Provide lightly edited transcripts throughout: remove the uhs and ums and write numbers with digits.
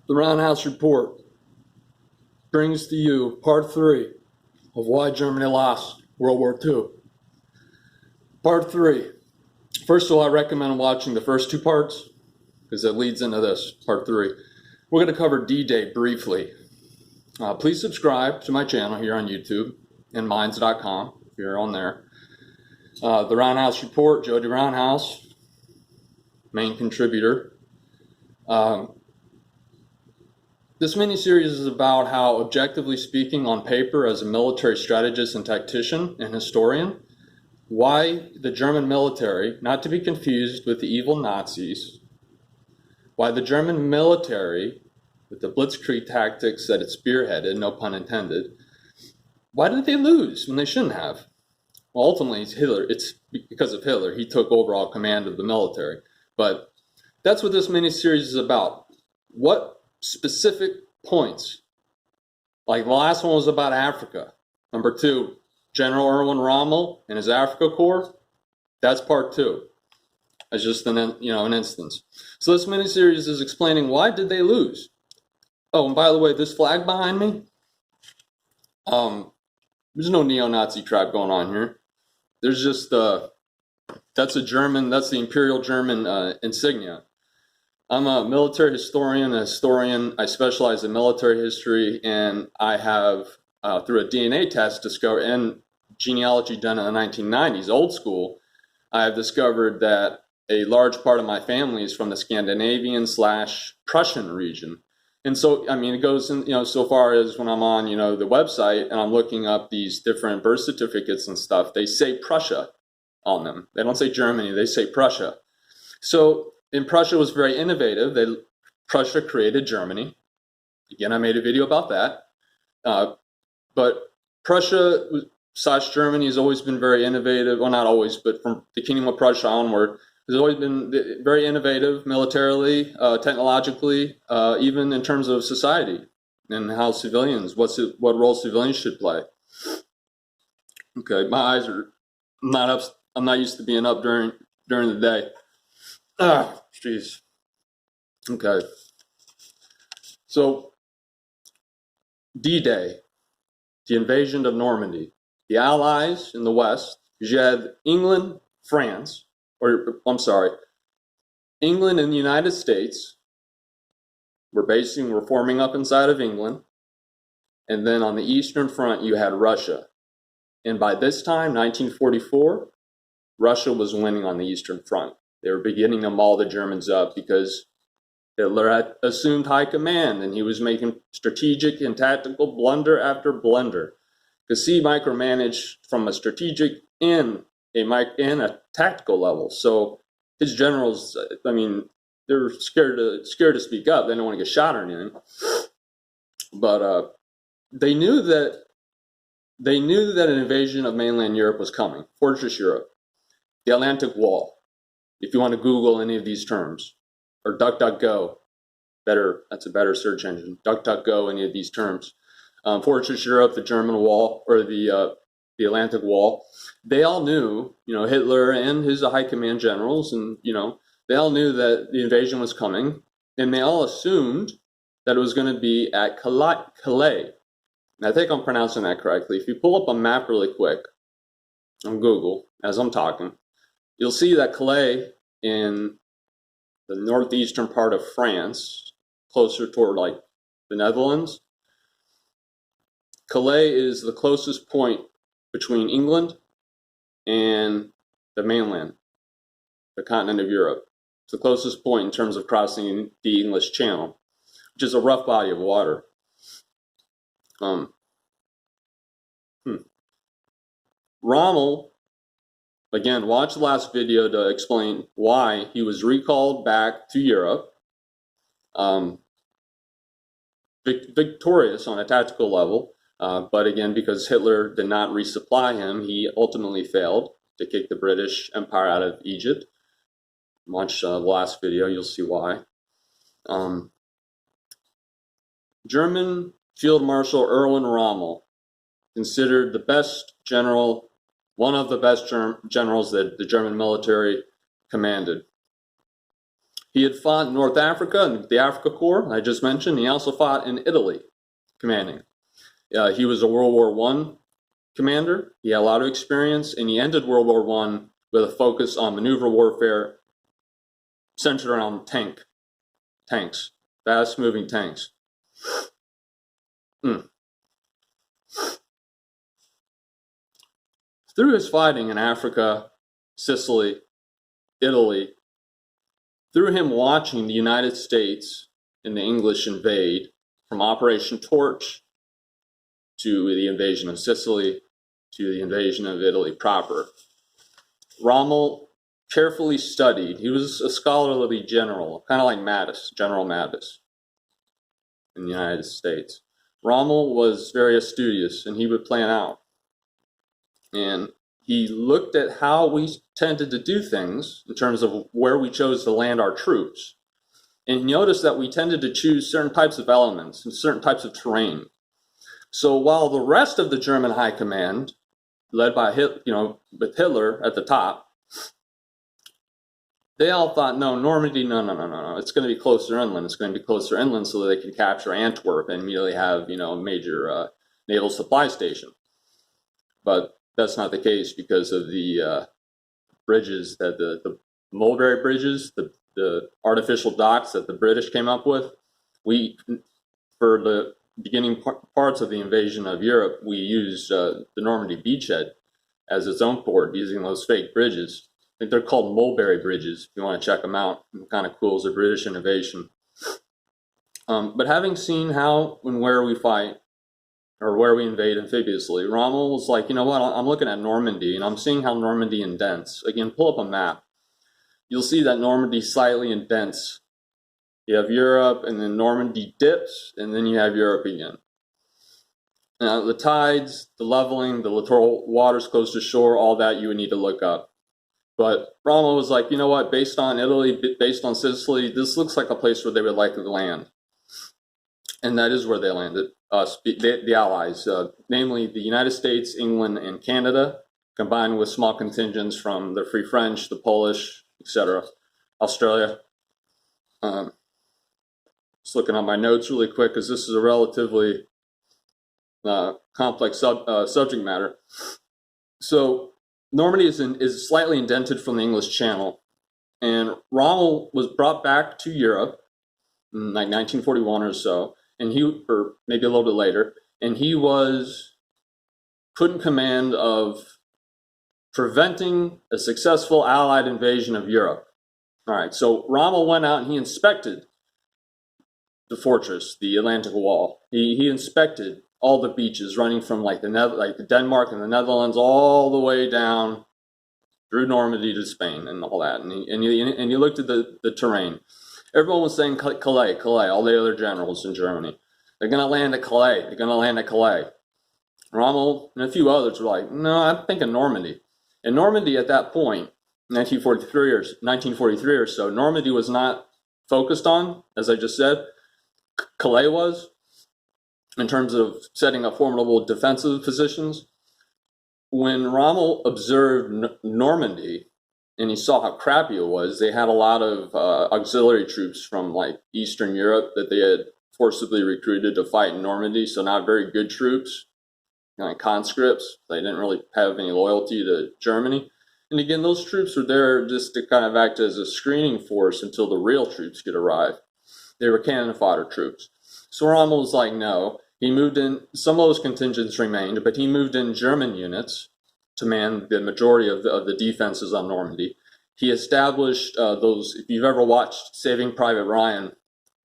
The Roundhouse Report brings to you part 3 of why Germany lost World War II. Part 3. First of all, I recommend watching the first 2 parts because it leads into this, part 3. We're going to cover D-Day briefly. Please subscribe to my channel here on YouTube and minds.com if you're on there. The Roundhouse Report, Jody Roundhouse, main contributor. This mini-series is about how, objectively speaking, on paper, as a military strategist and tactician and historian, why the German military, not to be confused with the evil Nazis, why the German military, with the blitzkrieg tactics that it spearheaded, no pun intended, why did they lose when they shouldn't have? Well, ultimately, it's because of Hitler. He took overall command of the military. But that's what this mini-series is about. What specific points, like the last one was about Africa. Number 2, General Erwin Rommel and his Africa Corps. That's part 2. As just an instance. So this mini-series is explaining why did they lose. Oh, and by the way, this flag behind me, there's no neo-Nazi crap going on here. There's just that's the Imperial German insignia. I'm a military historian, I specialize in military history, and I have, through a DNA test discovered, and genealogy done in the 1990s, old school, I have discovered that a large part of my family is from the Scandinavian/Prussian region. And so, I mean, it goes in, so far as when I'm on, the website and I'm looking up these different birth certificates and stuff, they say Prussia on them. They don't say Germany, they say Prussia. So, and Prussia was very innovative. Prussia created Germany. Again, I made a video about that. But Prussia/Germany has always been very innovative. Well, not always, but from the Kingdom of Prussia onward, has always been very innovative militarily, technologically, even in terms of society and how civilians, what role civilians should play. Okay, my eyes are not up. I'm not used to being up during the day. Jeez. Okay. So, D-Day, the invasion of Normandy. The Allies in the West, because you had England, France, England and the United States were forming up inside of England. And then on the Eastern Front, you had Russia. And by this time, 1944, Russia was winning on the Eastern Front. They were beginning to maul the Germans up because Hitler had assumed high command and he was making strategic and tactical blunder after blunder. Because he micromanaged from a strategic and a tactical level. So his generals, they're scared to speak up. They don't want to get shot or anything. But they knew that an invasion of mainland Europe was coming. Fortress Europe, the Atlantic Wall. If you want to Google any of these terms, or DuckDuckGo, that's a better search engine. DuckDuckGo, any of these terms. Fortress Europe, the German Wall, or the Atlantic Wall. They all knew, Hitler and his high command generals, and they all knew that the invasion was coming, and they all assumed that it was going to be at Calais. And I think I'm pronouncing that correctly. If you pull up a map really quick on Google as I'm talking, you'll see that Calais in the northeastern part of France, closer toward like the Netherlands. Calais is the closest point between England and the mainland, the continent of Europe. It's the closest point in terms of crossing the English Channel, which is a rough body of water. Rommel, again, watch the last video to explain why he was recalled back to Europe, victorious on a tactical level, but again, because Hitler did not resupply him, he ultimately failed to kick the British Empire out of Egypt. Watch the last video, you'll see why. German Field Marshal Erwin Rommel, considered the best general, one of the best generals that the German military commanded. He had fought in North Africa in the Africa Corps, I just mentioned. He also fought in Italy, commanding. He was a World War I commander. He had a lot of experience, and he ended World War I with a focus on maneuver warfare centered around tanks, fast-moving tanks. Through his fighting in Africa, Sicily, Italy, through him watching the United States and the English invade, from Operation Torch to the invasion of Sicily to the invasion of Italy proper, Rommel carefully studied. He was a scholarly general, kind of like Mattis, General Mattis in the United States. Rommel was very studious, and he would plan out. And he looked at how we tended to do things in terms of where we chose to land our troops. And he noticed that we tended to choose certain types of elements and certain types of terrain. So while the rest of the German high command, led by with Hitler at the top, they all thought, no, Normandy, no. It's going to be closer inland. It's going to be closer inland so that they can capture Antwerp and immediately have, a major naval supply station. But that's not the case because of the bridges, that the mulberry bridges, the artificial docks that the British came up with. For the beginning parts of the invasion of Europe, we used the Normandy beachhead as its own port, using those fake bridges. I think they're called mulberry bridges, if you want to check them out. Kind of cool as a British innovation. But having seen how and where we fight, or where we invade amphibiously, Rommel was like, you know what, I'm looking at Normandy, and I'm seeing how Normandy indents. Again, pull up a map. You'll see that Normandy slightly indents. You have Europe, and then Normandy dips, and then you have Europe again. Now, the tides, the leveling, the littoral waters close to shore, all that you would need to look up. But Rommel was like, you know what, based on Italy, based on Sicily, this looks like a place where they would likely land. And that is where they landed. The Allies, namely the United States, England, and Canada, combined with small contingents from the Free French, the Polish, etc., Australia. Just looking at my notes really quick, because this is a relatively complex subject matter. So Normandy is slightly indented from the English Channel, and Rommel was brought back to Europe in like 1941 or so, or maybe a little bit later, and he was put in command of preventing a successful Allied invasion of Europe. All right, so Rommel went out and he inspected the fortress, the Atlantic Wall. He inspected all the beaches running from like the Denmark and the Netherlands all the way down through Normandy to Spain and all that. And he looked at the terrain. Everyone was saying Calais, all the other generals in Germany. They're going to land at Calais. Rommel and a few others were like, no, I'm thinking Normandy. And Normandy at that point, 1943 or so, Normandy was not focused on, as I just said. Calais was, in terms of setting up formidable defensive positions. When Rommel observed Normandy, and he saw how crappy it was, they had a lot of auxiliary troops from like Eastern Europe that they had forcibly recruited to fight in Normandy, so not very good troops, like conscripts. They didn't really have any loyalty to Germany. And again, those troops were there just to kind of act as a screening force until the real troops could arrive. They were cannon fodder troops. So Rommel was like, no. He moved in, some of those contingents remained, but he moved in German units to man the majority of the defenses on Normandy. He established those, if you've ever watched Saving Private Ryan,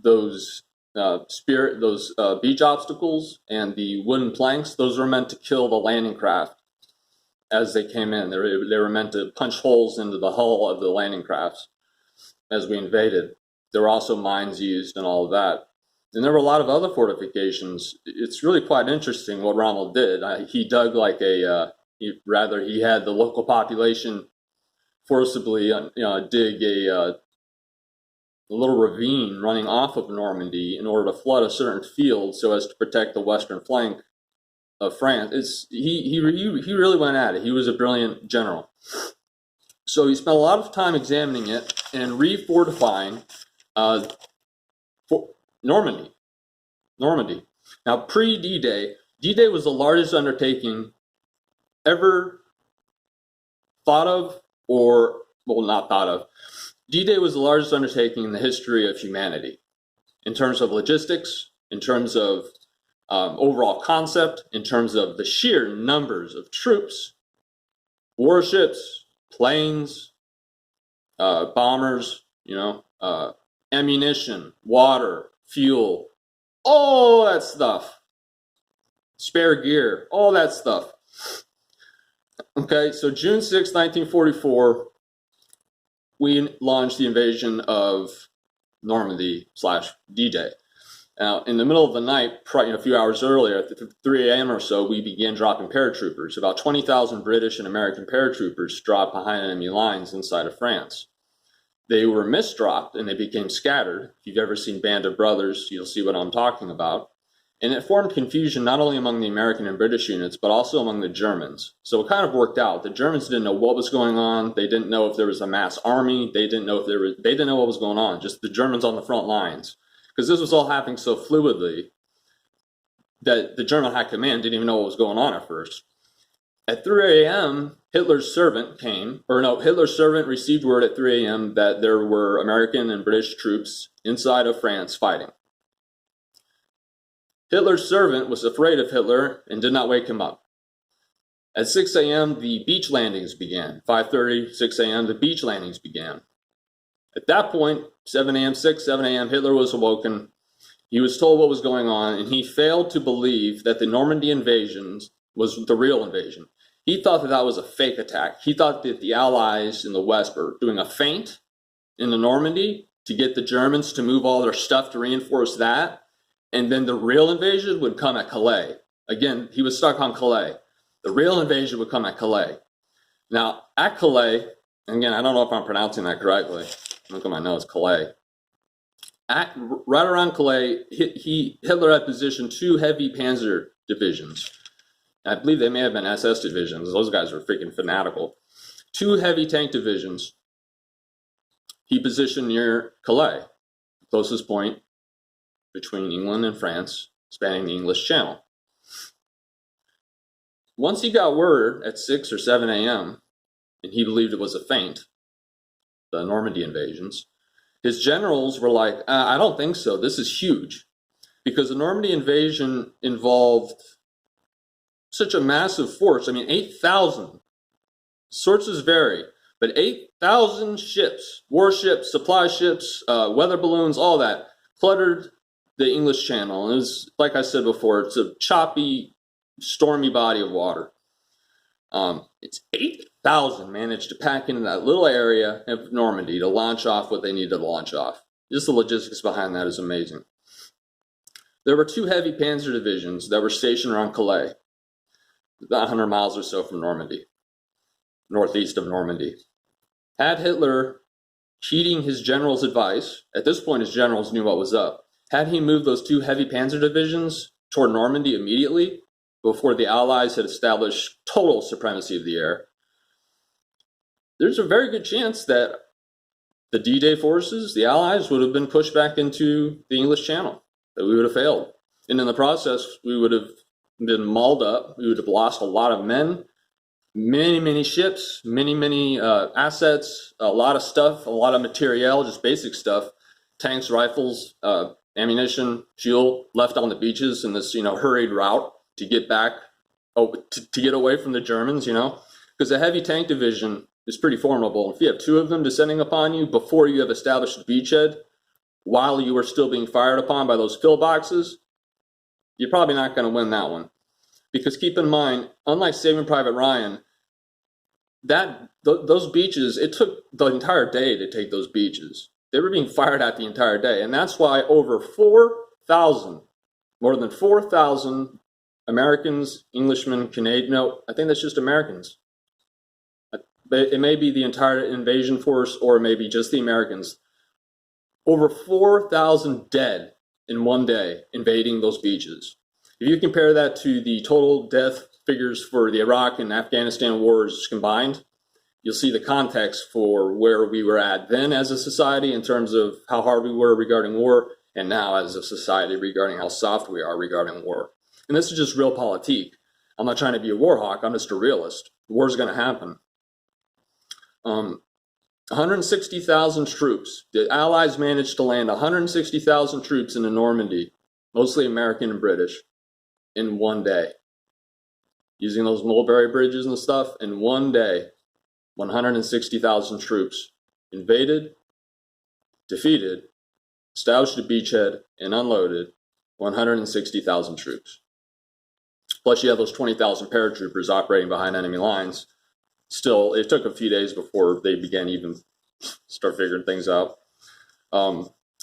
those beach obstacles and the wooden planks, those were meant to kill the landing craft as they came in. They were meant to punch holes into the hull of the landing crafts as we invaded. There were also mines used and all of that. And there were a lot of other fortifications. It's really quite interesting what Rommel did. He dug like he had the local population forcibly dig a little ravine running off of Normandy in order to flood a certain field so as to protect the western flank of France. He really went at it. He was a brilliant general. So he spent a lot of time examining it and refortifying Normandy. Now, pre-D-Day, D-Day was the largest undertaking ever thought of, or, well, not thought of. D-Day was the largest undertaking in the history of humanity in terms of logistics, in terms of overall concept, in terms of the sheer numbers of troops, warships, planes, bombers, ammunition, water, fuel, all that stuff, spare gear, all that stuff. Okay, so June 6, 1944, we launched the invasion of Normandy / D-Day. Now, in the middle of the night, a few hours earlier, at 3 a.m. or so, we began dropping paratroopers. About 20,000 British and American paratroopers dropped behind enemy lines inside of France. They were misdropped and they became scattered. If you've ever seen Band of Brothers, you'll see what I'm talking about. And it formed confusion not only among the American and British units, but also among the Germans. So it kind of worked out. The Germans didn't know what was going on. They didn't know if there was a mass army. They didn't know what was going on. Just the Germans on the front lines. Because this was all happening so fluidly that the German high command didn't even know what was going on at first. At 3 a.m., Hitler's servant received word at 3 a.m. that there were American and British troops inside of France fighting. Hitler's servant was afraid of Hitler and did not wake him up. At 6 a.m., the beach landings began. 5:30, 6 a.m., the beach landings began. At that point, 7 a.m., Hitler was awoken. He was told what was going on, and he failed to believe that the Normandy invasion was the real invasion. He thought that that was a fake attack. He thought that the Allies in the West were doing a feint in the Normandy to get the Germans to move all their stuff to reinforce that, and then the real invasion would come at Calais. Again, he was stuck on Calais. The real invasion would come at Calais. Now, at Calais, and again, I don't know if I'm pronouncing that correctly. Look at my notes, Calais. Right around Calais, Hitler had positioned 2 heavy panzer divisions. I believe they may have been SS divisions. Those guys were freaking fanatical. 2 heavy tank divisions he positioned near Calais, the closest point between England and France, spanning the English Channel. Once he got word at 6 or 7 a.m., and he believed it was a feint, the Normandy invasions, his generals were like, I don't think so. This is huge. Because the Normandy invasion involved such a massive force. I mean, 8,000. Sources vary, but 8,000 ships, warships, supply ships, weather balloons, all that, cluttered the English Channel. And it was, like I said before, it's a choppy, stormy body of water. It's 8,000 managed to pack into that little area of Normandy to launch off what they needed to launch off. Just the logistics behind that is amazing. There were 2 heavy panzer divisions that were stationed around Calais, about 100 miles or so from Normandy, northeast of Normandy. Had Hitler, heeding his general's advice, at this point his generals knew what was up, had he moved those 2 heavy panzer divisions toward Normandy immediately, before the Allies had established total supremacy of the air, there's a very good chance that the D-Day forces, the Allies, would have been pushed back into the English Channel, that we would have failed. And in the process, we would have been mauled up. We would have lost a lot of men, many ships, many assets, a lot of stuff, a lot of materiel, just basic stuff, tanks, rifles, ammunition, fuel left on the beaches in this, hurried route to get back, to get away from the Germans, because a heavy tank division is pretty formidable. If you have 2 of them descending upon you before you have established a beachhead, while you are still being fired upon by those pillboxes, you're probably not going to win that one. Because keep in mind, unlike Saving Private Ryan, those beaches, it took the entire day to take those beaches. They were being fired at the entire day. And that's why more than 4,000 Americans, Englishmen, Canadians, no, I think that's just Americans. It may be the entire invasion force, or it may be just the Americans. Over 4,000 dead in one day invading those beaches. If you compare that to the total death figures for the Iraq and Afghanistan wars combined, you'll see the context for where we were at then as a society in terms of how hard we were regarding war, and now as a society regarding how soft we are regarding war. And this is just realpolitik. I'm not trying to be a war hawk, I'm just a realist. War's going to happen. 160,000 troops. The Allies managed to land 160,000 troops into Normandy, mostly American and British, in one day. Using those mulberry bridges and stuff, in one day, 160,000 troops invaded, defeated, established a beachhead, and unloaded 160,000 troops. Plus, you have those 20,000 paratroopers operating behind enemy lines. Still, it took a few days before they began even start figuring things out.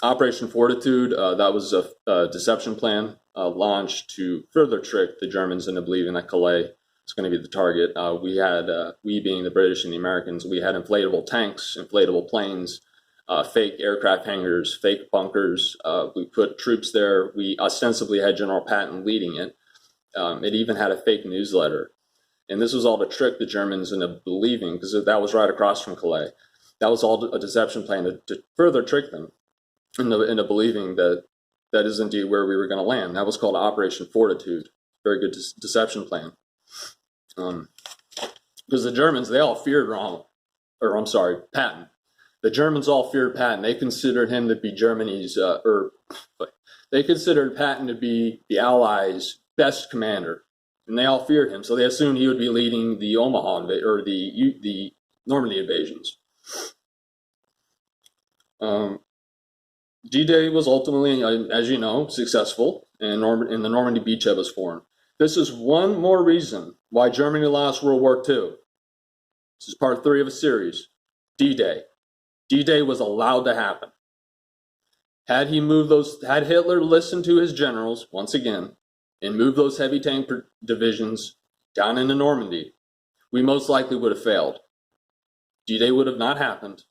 Operation Fortitude, that was a deception plan launched to further trick the Germans into believing that Calais was going to be the target. We being the British and the Americans, we had inflatable tanks, inflatable planes, fake aircraft hangars, fake bunkers. We put troops there. We ostensibly had General Patton leading it. It even had a fake newsletter. And this was all to trick the Germans into believing, because that was right across from Calais. That was all a deception plan to further trick them into believing that that is indeed where we were going to land. That was called Operation Fortitude. Very good deception plan. Because the Germans, they all feared Patton. The Germans all feared Patton. They considered him to be they considered Patton to be the Allies' best commander. And they all feared him, so they assumed he would be leading the Omaha or the Normandy invasions. D-Day was ultimately, as you know, successful, and the Normandy beachhead was formed. This is one more reason why Germany lost World War II. This is part 3 of a series. D-Day. D-Day was allowed to happen. Had Hitler listened to his generals, once again, and moved those heavy tank divisions down into Normandy, we most likely would have failed. D-Day would have not happened.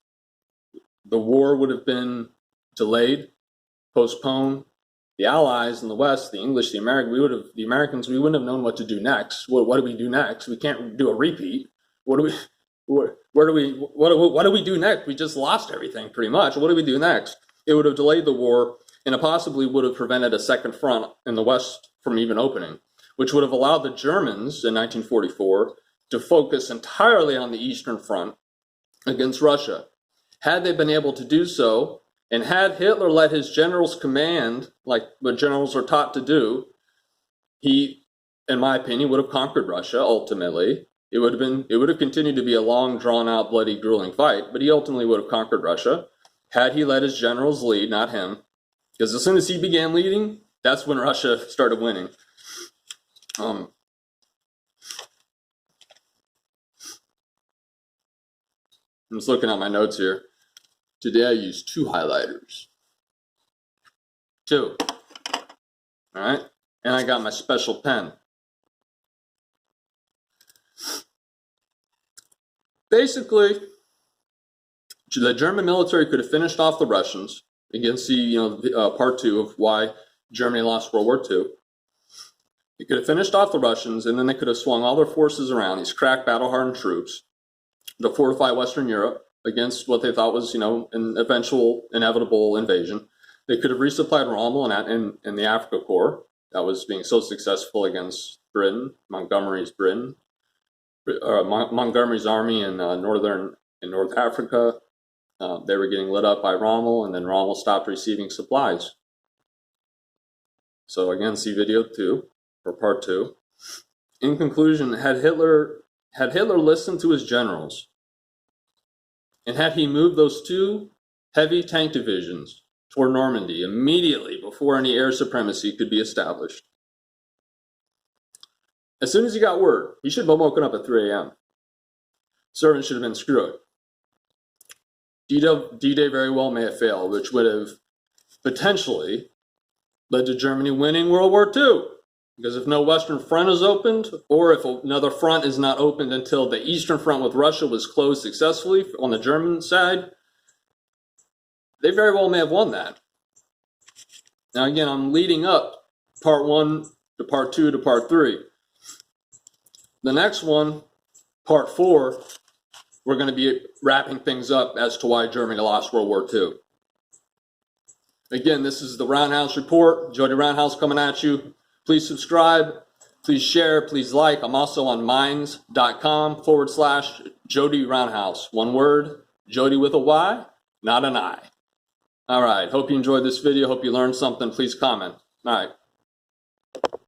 The war would have been delayed, postponed. The Allies in the West, the English, the Americans, we wouldn't have known what to do next. What do we do next? We can't do a repeat. What do we do next? We just lost everything pretty much. What do we do next? It would have delayed the war, and it possibly would have prevented a second front in the West from even opening, which would have allowed the Germans in 1944 to focus entirely on the Eastern Front against Russia. Had they been able to do so, and had Hitler let his generals command, like what generals are taught to do, he, in my opinion, would have conquered Russia ultimately. It would have continued to be a long, drawn-out, bloody, grueling fight, but he ultimately would have conquered Russia had he let his generals lead, not him. Because as soon as he began leading, that's when Russia started winning. I'm just looking at my notes here. Today I used 2 highlighters. 2. All right? And I got my special pen. Basically, the German military could have finished off the Russians. You can see, part 2 of why Germany lost World War II. They could have finished off the Russians, and then they could have swung all their forces around, these crack battle-hardened troops, to fortify Western Europe against what they thought was, an eventual, inevitable invasion. They could have resupplied Rommel and the Africa Corps that was being so successful against Britain, Montgomery's army in North Africa. They were getting lit up by Rommel, and then Rommel stopped receiving supplies. So again, see video 2 or part 2. In conclusion, had Hitler listened to his generals, and had he moved those 2 heavy tank divisions toward Normandy immediately before any air supremacy could be established, as soon as he got word, he should have been woken up at 3 a.m. Servants should have been screwed. D-Day very well may have failed, which would have potentially led to Germany winning World War II. Because if no Western front is opened, or if another front is not opened until the Eastern Front with Russia was closed successfully on the German side, they very well may have won that. Now again, I'm leading up part 1 to part 2 to part 3. The next one, part 4, we're going to be wrapping things up as to why Germany lost World War II. Again, this is the Roundhouse Report. Jody Roundhouse coming at you. Please subscribe. Please share. Please like. I'm also on minds.com/Jody Roundhouse. One word, Jody with a Y, not an I. All right. Hope you enjoyed this video. Hope you learned something. Please comment. All right.